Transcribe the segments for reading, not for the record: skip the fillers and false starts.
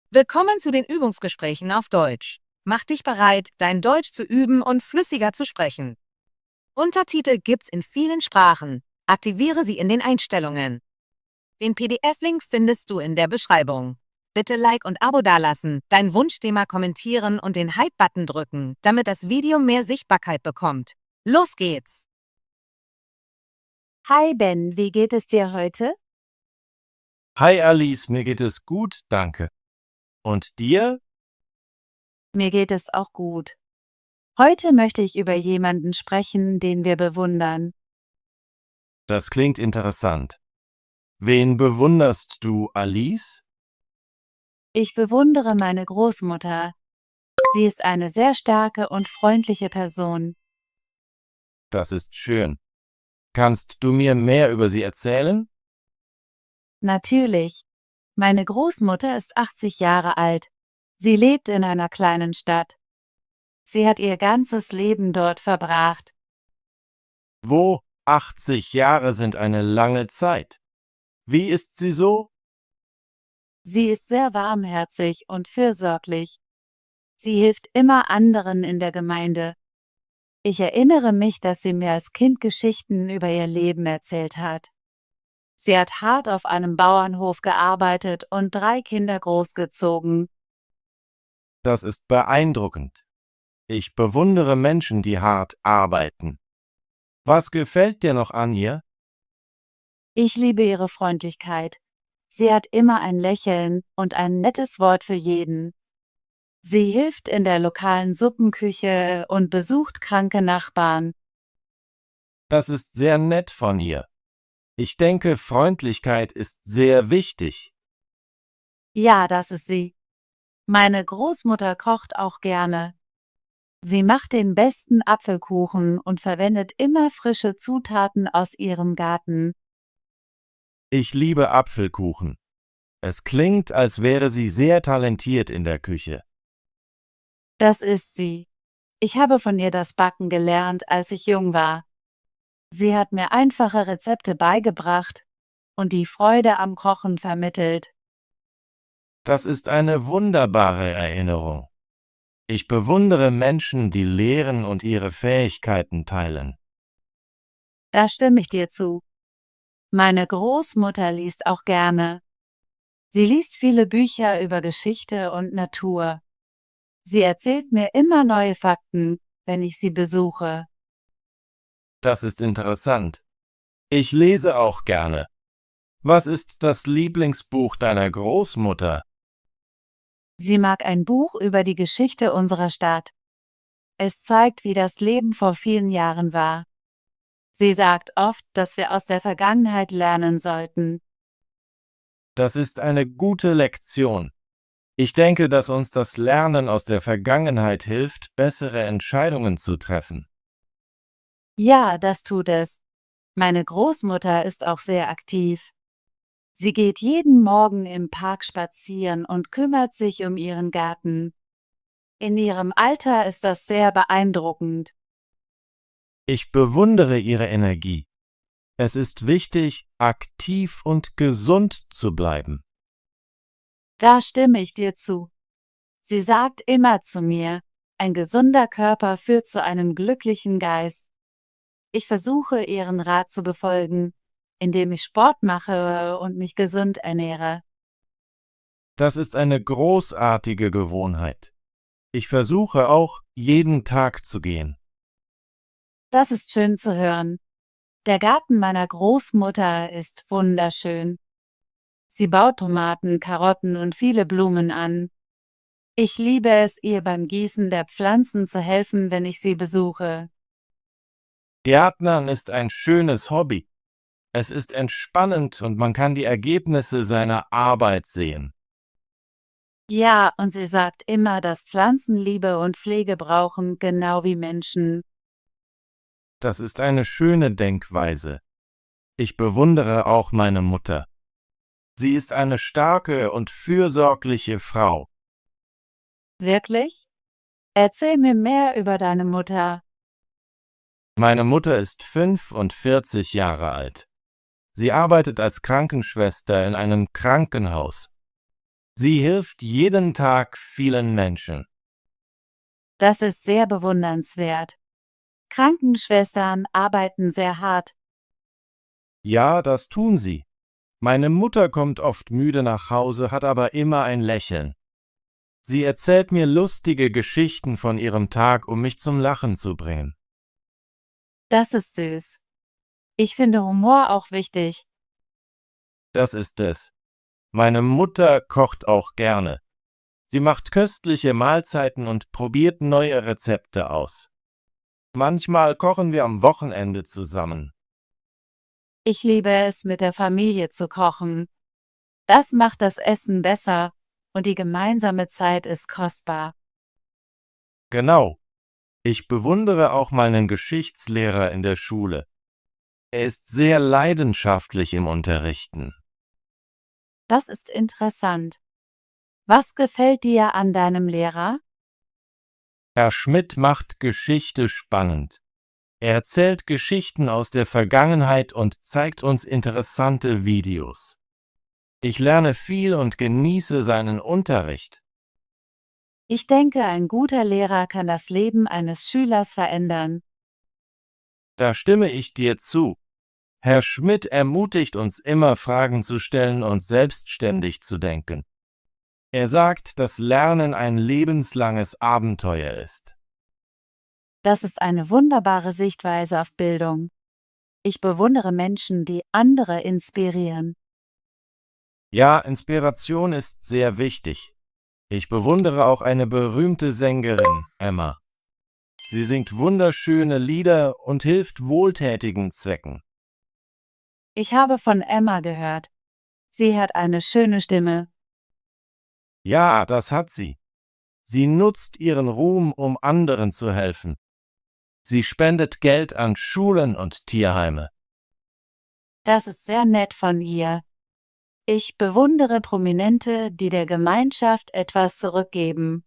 Willkommen zu den Übungsgesprächen auf Deutsch. Mach dich bereit, dein Deutsch zu üben und flüssiger zu sprechen. Untertitel gibt's in vielen Sprachen. Aktiviere sie in den Einstellungen. Den PDF-Link findest du in der Beschreibung. Bitte Like und Abo dalassen, dein Wunschthema kommentieren und den Hype-Button drücken, damit das Video mehr Sichtbarkeit bekommt. Los geht's! Hi Ben, wie geht es dir heute? Hi Alice, mir geht es gut, danke. Und dir? Mir geht es auch gut. Heute möchte ich über jemanden sprechen, den wir bewundern. Das klingt interessant. Wen bewunderst du, Alice? Ich bewundere meine Großmutter. Sie ist eine sehr starke und freundliche Person. Das ist schön. Kannst du mir mehr über sie erzählen? Natürlich. Meine Großmutter ist 80 Jahre alt. Sie lebt in einer kleinen Stadt. Sie hat ihr ganzes Leben dort verbracht. Wo? 80 Jahre sind eine lange Zeit. Wie ist sie so? Sie ist sehr warmherzig und fürsorglich. Sie hilft immer anderen in der Gemeinde. Ich erinnere mich, dass sie mir als Kind Geschichten über ihr Leben erzählt hat. Sie hat hart auf einem Bauernhof gearbeitet und 3 Kinder großgezogen. Das ist beeindruckend. Ich bewundere Menschen, die hart arbeiten. Was gefällt dir noch an ihr? Ich liebe ihre Freundlichkeit. Sie hat immer ein Lächeln und ein nettes Wort für jeden. Sie hilft in der lokalen Suppenküche und besucht kranke Nachbarn. Das ist sehr nett von ihr. Ich denke, Freundlichkeit ist sehr wichtig. Ja, das ist sie. Meine Großmutter kocht auch gerne. Sie macht den besten Apfelkuchen und verwendet immer frische Zutaten aus ihrem Garten. Ich liebe Apfelkuchen. Es klingt, als wäre sie sehr talentiert in der Küche. Das ist sie. Ich habe von ihr das Backen gelernt, als ich jung war. Sie hat mir einfache Rezepte beigebracht und die Freude am Kochen vermittelt. Das ist eine wunderbare Erinnerung. Ich bewundere Menschen, die lehren und ihre Fähigkeiten teilen. Da stimme ich dir zu. Meine Großmutter liest auch gerne. Sie liest viele Bücher über Geschichte und Natur. Sie erzählt mir immer neue Fakten, wenn ich sie besuche. Das ist interessant. Ich lese auch gerne. Was ist das Lieblingsbuch deiner Großmutter? Sie mag ein Buch über die Geschichte unserer Stadt. Es zeigt, wie das Leben vor vielen Jahren war. Sie sagt oft, dass wir aus der Vergangenheit lernen sollten. Das ist eine gute Lektion. Ich denke, dass uns das Lernen aus der Vergangenheit hilft, bessere Entscheidungen zu treffen. Ja, das tut es. Meine Großmutter ist auch sehr aktiv. Sie geht jeden Morgen im Park spazieren und kümmert sich um ihren Garten. In ihrem Alter ist das sehr beeindruckend. Ich bewundere ihre Energie. Es ist wichtig, aktiv und gesund zu bleiben. Da stimme ich dir zu. Sie sagt immer zu mir, ein gesunder Körper führt zu einem glücklichen Geist. Ich versuche, ihren Rat zu befolgen, indem ich Sport mache und mich gesund ernähre. Das ist eine großartige Gewohnheit. Ich versuche auch, jeden Tag zu gehen. Das ist schön zu hören. Der Garten meiner Großmutter ist wunderschön. Sie baut Tomaten, Karotten und viele Blumen an. Ich liebe es, ihr beim Gießen der Pflanzen zu helfen, wenn ich sie besuche. Gärtnern ist ein schönes Hobby. Es ist entspannend und man kann die Ergebnisse seiner Arbeit sehen. Ja, und sie sagt immer, dass Pflanzen Liebe und Pflege brauchen, genau wie Menschen. Das ist eine schöne Denkweise. Ich bewundere auch meine Mutter. Sie ist eine starke und fürsorgliche Frau. Wirklich? Erzähl mir mehr über deine Mutter. Meine Mutter ist 45 Jahre alt. Sie arbeitet als Krankenschwester in einem Krankenhaus. Sie hilft jeden Tag vielen Menschen. Das ist sehr bewundernswert. Krankenschwestern arbeiten sehr hart. Ja, das tun sie. Meine Mutter kommt oft müde nach Hause, hat aber immer ein Lächeln. Sie erzählt mir lustige Geschichten von ihrem Tag, um mich zum Lachen zu bringen. Das ist süß. Ich finde Humor auch wichtig. Das ist es. Meine Mutter kocht auch gerne. Sie macht köstliche Mahlzeiten und probiert neue Rezepte aus. Manchmal kochen wir am Wochenende zusammen. Ich liebe es, mit der Familie zu kochen. Das macht das Essen besser und die gemeinsame Zeit ist kostbar. Genau. Ich bewundere auch meinen Geschichtslehrer in der Schule. Er ist sehr leidenschaftlich im Unterrichten. Das ist interessant. Was gefällt dir an deinem Lehrer? Herr Schmidt macht Geschichte spannend. Er erzählt Geschichten aus der Vergangenheit und zeigt uns interessante Videos. Ich lerne viel und genieße seinen Unterricht. Ich denke, ein guter Lehrer kann das Leben eines Schülers verändern. Da stimme ich dir zu. Herr Schmidt ermutigt uns immer, Fragen zu stellen und selbstständig zu denken. Er sagt, dass Lernen ein lebenslanges Abenteuer ist. Das ist eine wunderbare Sichtweise auf Bildung. Ich bewundere Menschen, die andere inspirieren. Ja, Inspiration ist sehr wichtig. Ich bewundere auch eine berühmte Sängerin, Emma. Sie singt wunderschöne Lieder und hilft wohltätigen Zwecken. Ich habe von Emma gehört. Sie hat eine schöne Stimme. Ja, das hat sie. Sie nutzt ihren Ruhm, um anderen zu helfen. Sie spendet Geld an Schulen und Tierheime. Das ist sehr nett von ihr. Ich bewundere Prominente, die der Gemeinschaft etwas zurückgeben.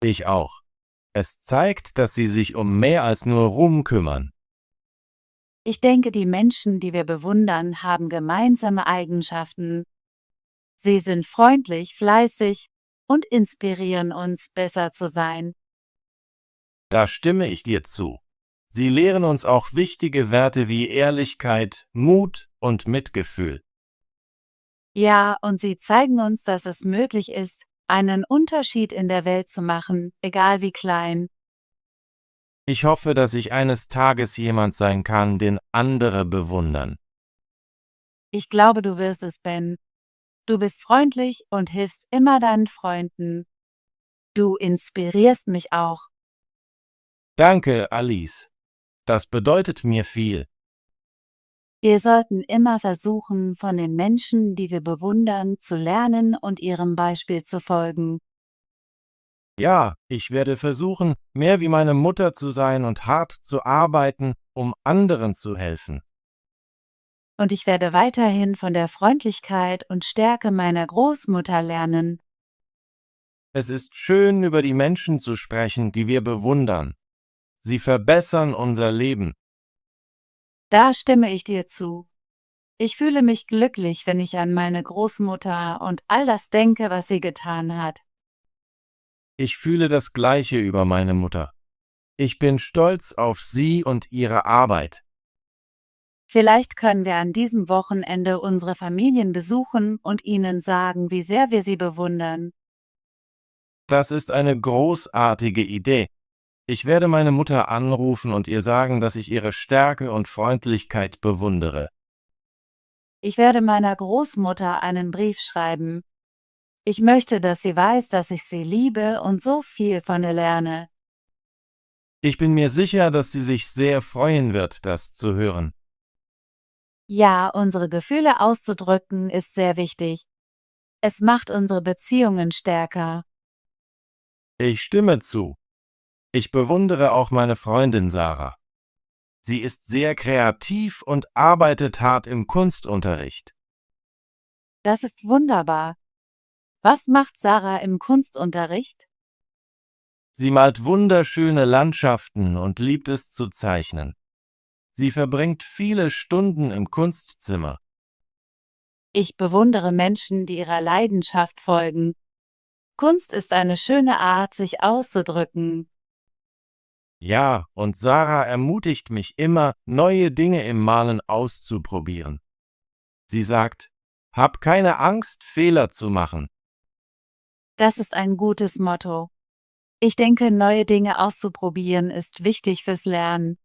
Ich auch. Es zeigt, dass sie sich um mehr als nur Ruhm kümmern. Ich denke, die Menschen, die wir bewundern, haben gemeinsame Eigenschaften. Sie sind freundlich, fleißig und inspirieren uns, besser zu sein. Da stimme ich dir zu. Sie lehren uns auch wichtige Werte wie Ehrlichkeit, Mut und Mitgefühl. Ja, und sie zeigen uns, dass es möglich ist, einen Unterschied in der Welt zu machen, egal wie klein. Ich hoffe, dass ich eines Tages jemand sein kann, den andere bewundern. Ich glaube, du wirst es, Ben. Du bist freundlich und hilfst immer deinen Freunden. Du inspirierst mich auch. Danke, Alice. Das bedeutet mir viel. Wir sollten immer versuchen, von den Menschen, die wir bewundern, zu lernen und ihrem Beispiel zu folgen. Ja, ich werde versuchen, mehr wie meine Mutter zu sein und hart zu arbeiten, um anderen zu helfen. Und ich werde weiterhin von der Freundlichkeit und Stärke meiner Großmutter lernen. Es ist schön, über die Menschen zu sprechen, die wir bewundern. Sie verbessern unser Leben. Da stimme ich dir zu. Ich fühle mich glücklich, wenn ich an meine Großmutter und all das denke, was sie getan hat. Ich fühle das Gleiche über meine Mutter. Ich bin stolz auf sie und ihre Arbeit. Vielleicht können wir an diesem Wochenende unsere Familien besuchen und ihnen sagen, wie sehr wir sie bewundern. Das ist eine großartige Idee. Ich werde meine Mutter anrufen und ihr sagen, dass ich ihre Stärke und Freundlichkeit bewundere. Ich werde meiner Großmutter einen Brief schreiben. Ich möchte, dass sie weiß, dass ich sie liebe und so viel von ihr lerne. Ich bin mir sicher, dass sie sich sehr freuen wird, das zu hören. Ja, unsere Gefühle auszudrücken ist sehr wichtig. Es macht unsere Beziehungen stärker. Ich stimme zu. Ich bewundere auch meine Freundin Sarah. Sie ist sehr kreativ und arbeitet hart im Kunstunterricht. Das ist wunderbar. Was macht Sarah im Kunstunterricht? Sie malt wunderschöne Landschaften und liebt es zu zeichnen. Sie verbringt viele Stunden im Kunstzimmer. Ich bewundere Menschen, die ihrer Leidenschaft folgen. Kunst ist eine schöne Art, sich auszudrücken. Ja, und Sarah ermutigt mich immer, neue Dinge im Malen auszuprobieren. Sie sagt, hab keine Angst, Fehler zu machen. Das ist ein gutes Motto. Ich denke, neue Dinge auszuprobieren ist wichtig fürs Lernen.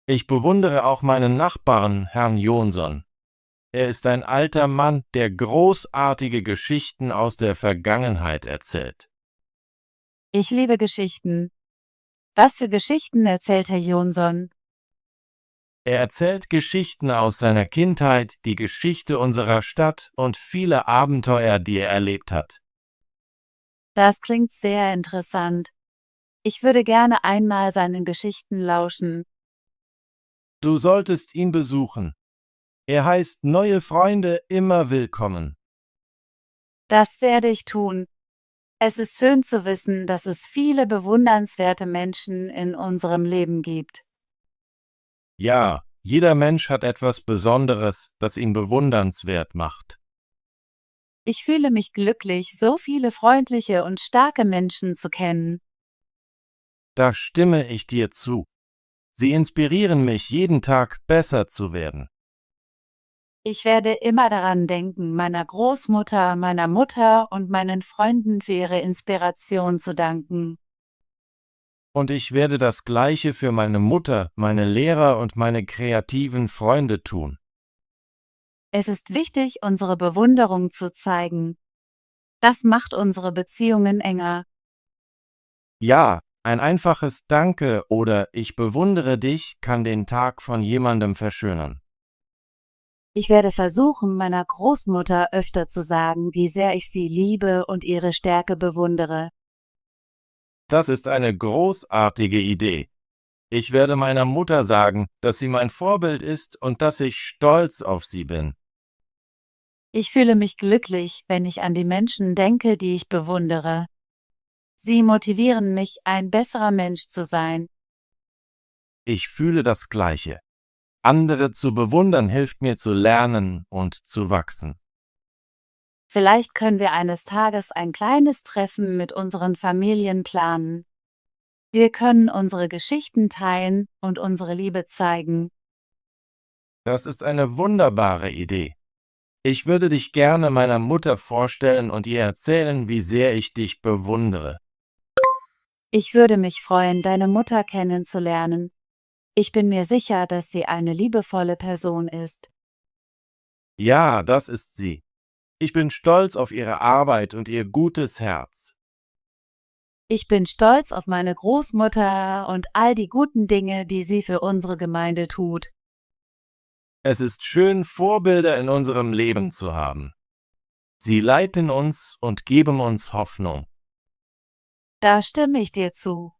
Ich bewundere auch meinen Nachbarn, Herrn Jonsson. Er ist ein alter Mann, der großartige Geschichten aus der Vergangenheit erzählt. Ich liebe Geschichten. Was für Geschichten erzählt Herr Jonsson? Er erzählt Geschichten aus seiner Kindheit, die Geschichte unserer Stadt und viele Abenteuer, die er erlebt hat. Das klingt sehr interessant. Ich würde gerne einmal seinen Geschichten lauschen. Du solltest ihn besuchen. Er heißt Neue Freunde immer willkommen. Das werde ich tun. Es ist schön zu wissen, dass es viele bewundernswerte Menschen in unserem Leben gibt. Ja, jeder Mensch hat etwas Besonderes, das ihn bewundernswert macht. Ich fühle mich glücklich, so viele freundliche und starke Menschen zu kennen. Da stimme ich dir zu. Sie inspirieren mich, jeden Tag besser zu werden. Ich werde immer daran denken, meiner Großmutter, meiner Mutter und meinen Freunden für ihre Inspiration zu danken. Und ich werde das Gleiche für meine Mutter, meine Lehrer und meine kreativen Freunde tun. Es ist wichtig, unsere Bewunderung zu zeigen. Das macht unsere Beziehungen enger. Ja, ein einfaches Danke oder Ich bewundere dich kann den Tag von jemandem verschönern. Ich werde versuchen, meiner Großmutter öfter zu sagen, wie sehr ich sie liebe und ihre Stärke bewundere. Das ist eine großartige Idee. Ich werde meiner Mutter sagen, dass sie mein Vorbild ist und dass ich stolz auf sie bin. Ich fühle mich glücklich, wenn ich an die Menschen denke, die ich bewundere. Sie motivieren mich, ein besserer Mensch zu sein. Ich fühle das Gleiche. Andere zu bewundern hilft mir zu lernen und zu wachsen. Vielleicht können wir eines Tages ein kleines Treffen mit unseren Familien planen. Wir können unsere Geschichten teilen und unsere Liebe zeigen. Das ist eine wunderbare Idee. Ich würde dich gerne meiner Mutter vorstellen und ihr erzählen, wie sehr ich dich bewundere. Ich würde mich freuen, deine Mutter kennenzulernen. Ich bin mir sicher, dass sie eine liebevolle Person ist. Ja, das ist sie. Ich bin stolz auf ihre Arbeit und ihr gutes Herz. Ich bin stolz auf meine Großmutter und all die guten Dinge, die sie für unsere Gemeinde tut. Es ist schön, Vorbilder in unserem Leben zu haben. Sie leiten uns und geben uns Hoffnung. Da stimme ich dir zu.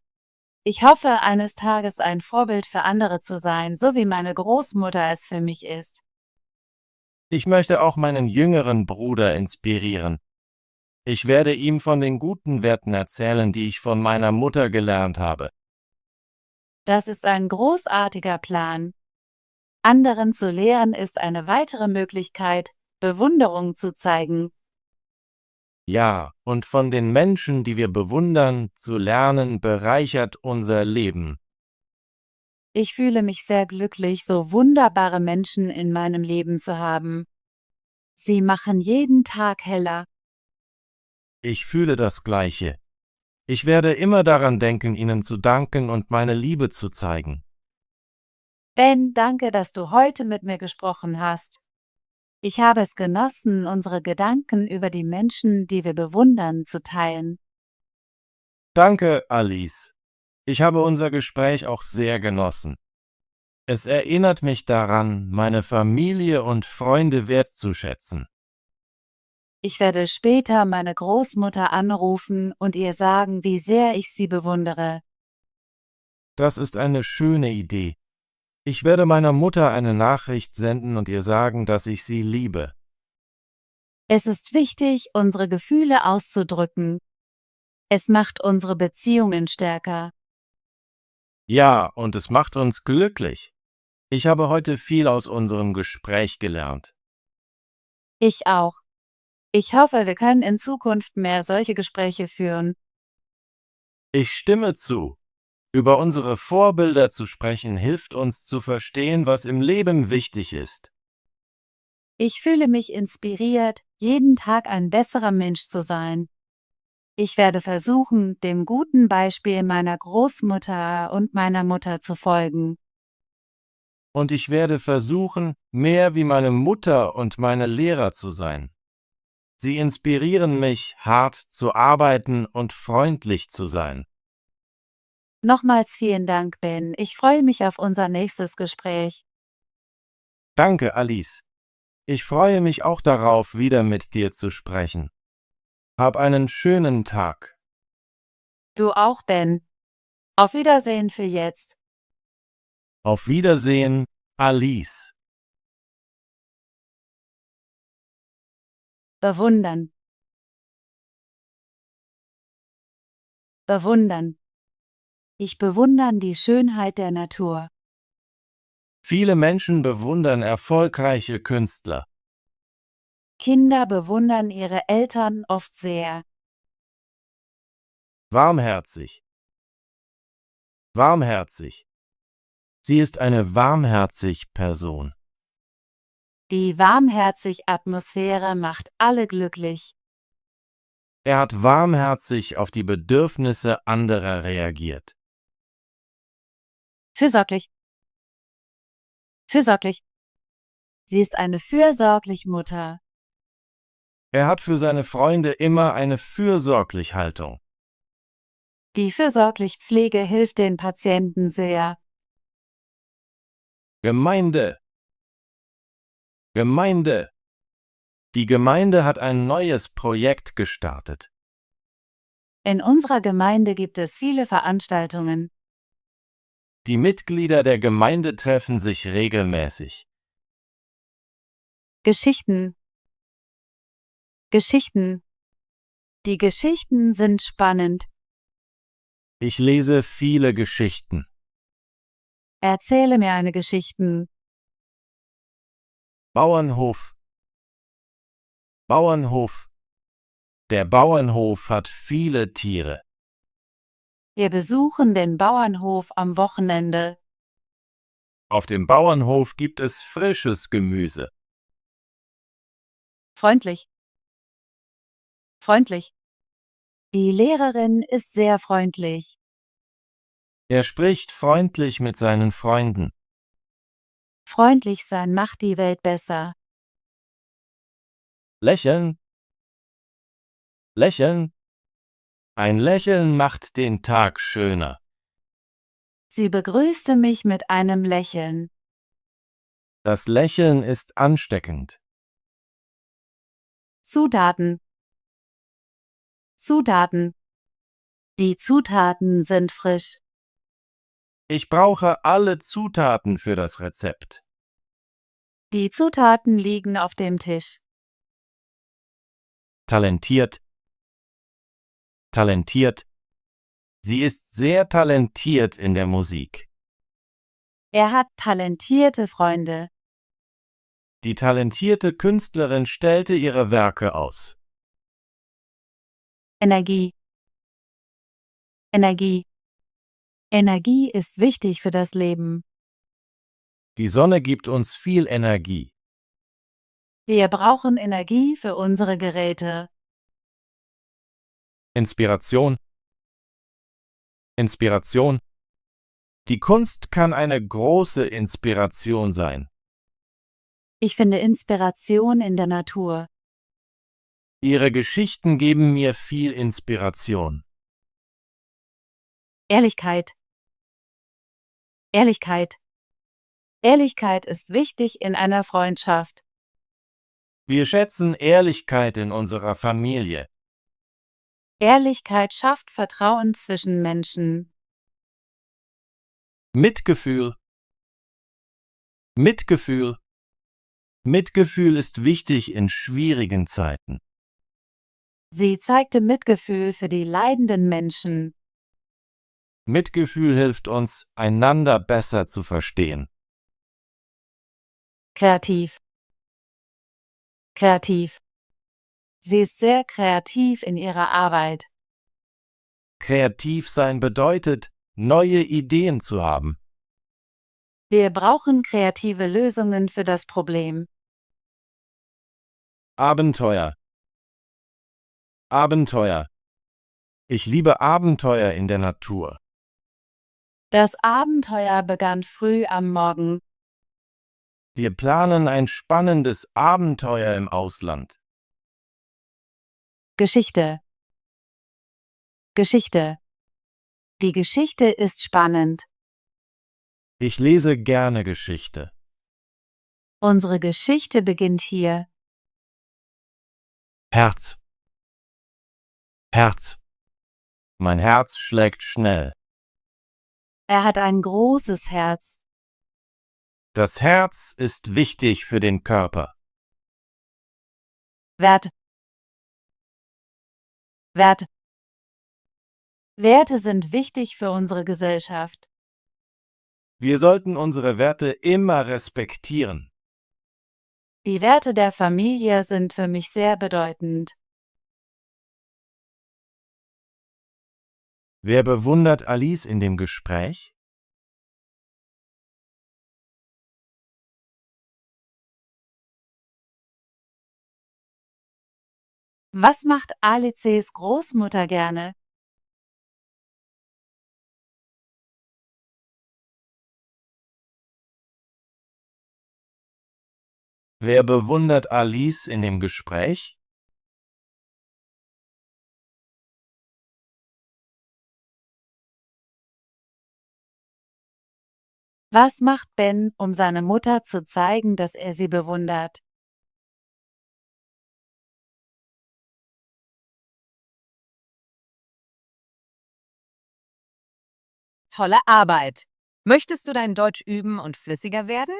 Ich hoffe, eines Tages ein Vorbild für andere zu sein, so wie meine Großmutter es für mich ist. Ich möchte auch meinen jüngeren Bruder inspirieren. Ich werde ihm von den guten Werten erzählen, die ich von meiner Mutter gelernt habe. Das ist ein großartiger Plan. Anderen zu lehren ist eine weitere Möglichkeit, Bewunderung zu zeigen. Ja, und von den Menschen, die wir bewundern, zu lernen, bereichert unser Leben. Ich fühle mich sehr glücklich, so wunderbare Menschen in meinem Leben zu haben. Sie machen jeden Tag heller. Ich fühle das Gleiche. Ich werde immer daran denken, ihnen zu danken und meine Liebe zu zeigen. Ben, danke, dass du heute mit mir gesprochen hast. Ich habe es genossen, unsere Gedanken über die Menschen, die wir bewundern, zu teilen. Danke, Alice. Ich habe unser Gespräch auch sehr genossen. Es erinnert mich daran, meine Familie und Freunde wertzuschätzen. Ich werde später meine Großmutter anrufen und ihr sagen, wie sehr ich sie bewundere. Das ist eine schöne Idee. Ich werde meiner Mutter eine Nachricht senden und ihr sagen, dass ich sie liebe. Es ist wichtig, unsere Gefühle auszudrücken. Es macht unsere Beziehungen stärker. Ja, und es macht uns glücklich. Ich habe heute viel aus unserem Gespräch gelernt. Ich auch. Ich hoffe, wir können in Zukunft mehr solche Gespräche führen. Ich stimme zu. Über unsere Vorbilder zu sprechen hilft uns zu verstehen, was im Leben wichtig ist. Ich fühle mich inspiriert, jeden Tag ein besserer Mensch zu sein. Ich werde versuchen, dem guten Beispiel meiner Großmutter und meiner Mutter zu folgen. Und ich werde versuchen, mehr wie meine Mutter und meine Lehrer zu sein. Sie inspirieren mich, hart zu arbeiten und freundlich zu sein. Nochmals vielen Dank, Ben. Ich freue mich auf unser nächstes Gespräch. Danke, Alice. Ich freue mich auch darauf, wieder mit dir zu sprechen. Hab einen schönen Tag. Du auch, Ben. Auf Wiedersehen für jetzt. Auf Wiedersehen, Alice. Bewundern. Bewundern. Ich bewundere die Schönheit der Natur. Viele Menschen bewundern erfolgreiche Künstler. Kinder bewundern ihre Eltern oft sehr. Warmherzig. Warmherzig. Sie ist eine warmherzig Person. Die warmherzige Atmosphäre macht alle glücklich. Er hat warmherzig auf die Bedürfnisse anderer reagiert. Fürsorglich. Fürsorglich. Sie ist eine fürsorgliche Mutter. Er hat für seine Freunde immer eine fürsorgliche Haltung. Die fürsorgliche Pflege hilft den Patienten sehr. Gemeinde. Gemeinde. Die Gemeinde hat ein neues Projekt gestartet. In unserer Gemeinde gibt es viele Veranstaltungen. Die Mitglieder der Gemeinde treffen sich regelmäßig. Geschichten. Geschichten. Die Geschichten sind spannend. Ich lese viele Geschichten. Erzähle mir eine Geschichte. Bauernhof. Bauernhof. Der Bauernhof hat viele Tiere. Wir besuchen den Bauernhof am Wochenende. Auf dem Bauernhof gibt es frisches Gemüse. Freundlich. Freundlich. Die Lehrerin ist sehr freundlich. Er spricht freundlich mit seinen Freunden. Freundlich sein macht die Welt besser. Lächeln. Lächeln. Ein Lächeln macht den Tag schöner. Sie begrüßte mich mit einem Lächeln. Das Lächeln ist ansteckend. Zutaten. Zutaten. Die Zutaten sind frisch. Ich brauche alle Zutaten für das Rezept. Die Zutaten liegen auf dem Tisch. Talentiert. Talentiert. Sie ist sehr talentiert in der Musik. Er hat talentierte Freunde. Die talentierte Künstlerin stellte ihre Werke aus. Energie. Energie. Energie ist wichtig für das Leben. Die Sonne gibt uns viel Energie. Wir brauchen Energie für unsere Geräte. Inspiration. Inspiration. Die Kunst kann eine große Inspiration sein. Ich finde Inspiration in der Natur. Ihre Geschichten geben mir viel Inspiration. Ehrlichkeit. Ehrlichkeit. Ehrlichkeit ist wichtig in einer Freundschaft. Wir schätzen Ehrlichkeit in unserer Familie. Ehrlichkeit schafft Vertrauen zwischen Menschen. Mitgefühl. Mitgefühl. Mitgefühl ist wichtig in schwierigen Zeiten. Sie zeigte Mitgefühl für die leidenden Menschen. Mitgefühl hilft uns, einander besser zu verstehen. Kreativ. Kreativ. Sie ist sehr kreativ in ihrer Arbeit. Kreativ sein bedeutet, neue Ideen zu haben. Wir brauchen kreative Lösungen für das Problem. Abenteuer. Abenteuer. Ich liebe Abenteuer in der Natur. Das Abenteuer begann früh am Morgen. Wir planen ein spannendes Abenteuer im Ausland. Geschichte. Geschichte. Die Geschichte ist spannend. Ich lese gerne Geschichte. Unsere Geschichte beginnt hier. Herz. Herz. Mein Herz schlägt schnell. Er hat ein großes Herz. Das Herz ist wichtig für den Körper. Werte. Werte. Werte sind wichtig für unsere Gesellschaft. Wir sollten unsere Werte immer respektieren. Die Werte der Familie sind für mich sehr bedeutend. Wer bewundert Alice in dem Gespräch? Was macht Alices Großmutter gerne? Wer bewundert Alice in dem Gespräch? Was macht Ben, um seiner Mutter zu zeigen, dass er sie bewundert? Tolle Arbeit! Möchtest du dein Deutsch üben und flüssiger werden?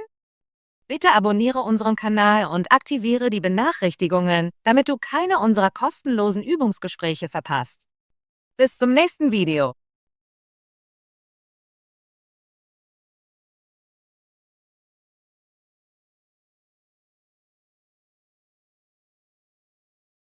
Bitte abonniere unseren Kanal und aktiviere die Benachrichtigungen, damit du keine unserer kostenlosen Übungsgespräche verpasst. Bis zum nächsten Video.